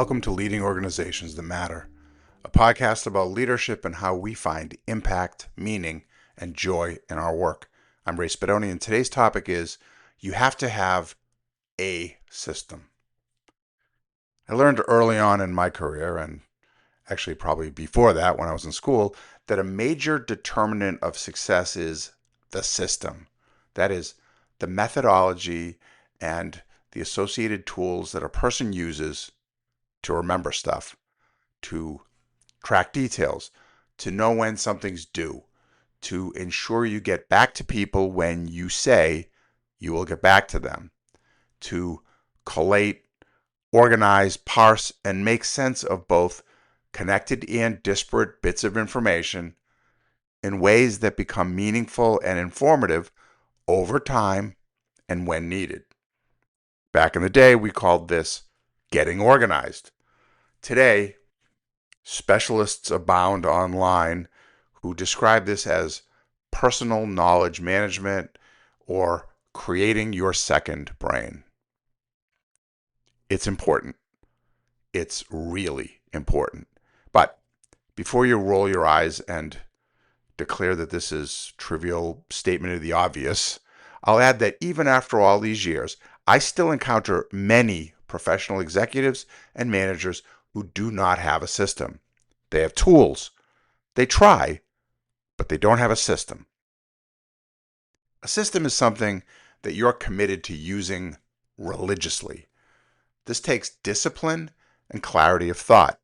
Welcome to Leading Organizations That Matter, a podcast about leadership and how we find impact, meaning, and joy in our work. I'm Ray Spadoni, and today's topic is you have to have a system. I learned early on in my career, and actually probably before that when I was in school, that a major determinant of success is the system. That is, the methodology and the associated tools that a person uses to remember stuff, to track details, to know when something's due, to ensure you get back to people when you say you will get back to them, to collate, organize, parse, and make sense of both connected and disparate bits of information in ways that become meaningful and informative over time and when needed. Back in the day, we called this getting organized. Today, specialists abound online who describe this as personal knowledge management or creating your second brain. It's important. It's really important. But before you roll your eyes and declare that this is trivial statement of the obvious, I'll add that even after all these years, I still encounter many professional executives and managers who do not have a system. They have tools. They try, but they don't have a system. A system is something that you're committed to using religiously. This takes discipline and clarity of thought.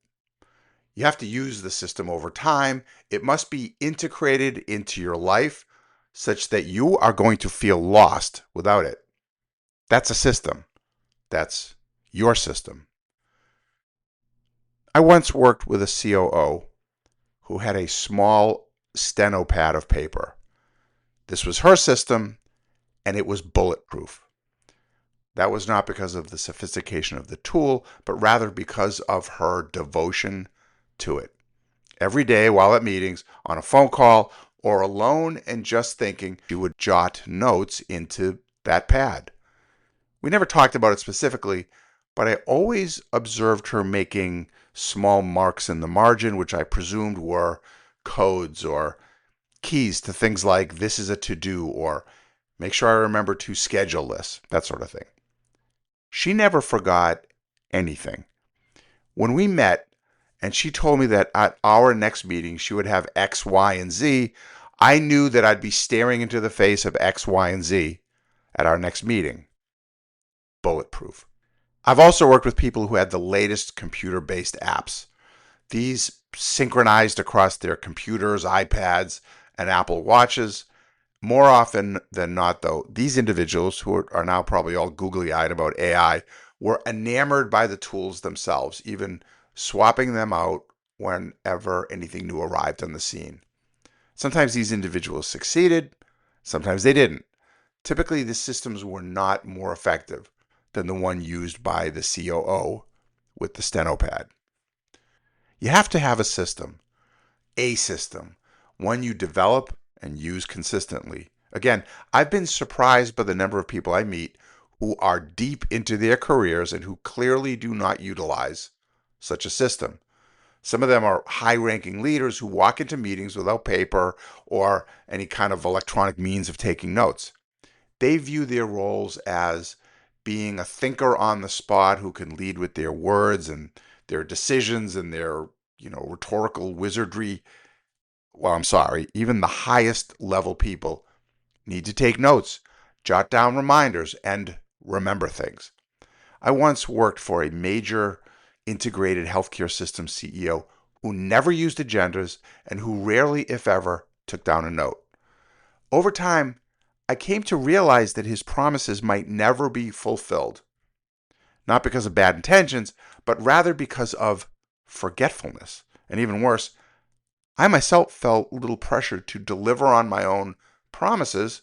You have to use the system over time. It must be integrated into your life such that you are going to feel lost without it. That's a system. That's your system. I once worked with a COO who had a small steno pad of paper. This was her system, and it was bulletproof. That was not because of the sophistication of the tool, but rather because of her devotion to it. Every day while at meetings, on a phone call, or alone and just thinking, she would jot notes into that pad. We never talked about it specifically, but I always observed her making small marks in the margin, which I presumed were codes or keys to things like this is a to-do or make sure I remember to schedule this, that sort of thing. She never forgot anything. When we met and she told me that at our next meeting she would have X, Y, and Z, I knew that I'd be staring into the face of X, Y, and Z at our next meeting. Bulletproof. I've also worked with people who had the latest computer-based apps. These synchronized across their computers, iPads, and Apple Watches. More often than not, though, these individuals, who are now probably all googly-eyed about AI, were enamored by the tools themselves, even swapping them out whenever anything new arrived on the scene. Sometimes these individuals succeeded, sometimes they didn't. Typically, the systems were not more effective than the one used by the COO with the steno pad. You have to have a system, one you develop and use consistently. Again, I've been surprised by the number of people I meet who are deep into their careers and who clearly do not utilize such a system. Some of them are high-ranking leaders who walk into meetings without paper or any kind of electronic means of taking notes. They view their roles as being a thinker on the spot who can lead with their words and their decisions and their, rhetorical wizardry. Well, I'm sorry, even the highest level people need to take notes, jot down reminders, and remember things. I once worked for a major integrated healthcare system CEO who never used agendas and who rarely, if ever, took down a note. Over time, I came to realize that his promises might never be fulfilled. Not because of bad intentions, but rather because of forgetfulness. And even worse, I myself felt a little pressure to deliver on my own promises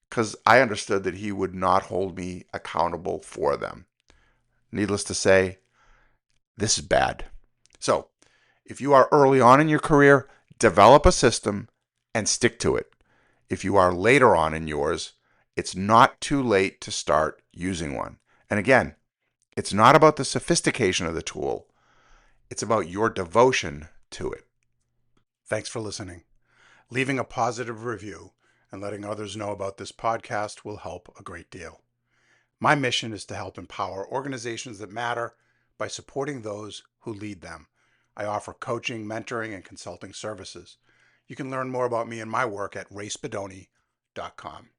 because I understood that he would not hold me accountable for them. Needless to say, this is bad. So, if you are early on in your career, develop a system and stick to it. If you are later on in yours, it's not too late to start using one. And again, it's not about the sophistication of the tool. It's about your devotion to it. Thanks for listening. Leaving a positive review and letting others know about this podcast will help a great deal. My mission is to help empower organizations that matter by supporting those who lead them. I offer coaching, mentoring, and consulting services. You can learn more about me and my work at raysbedoni.com.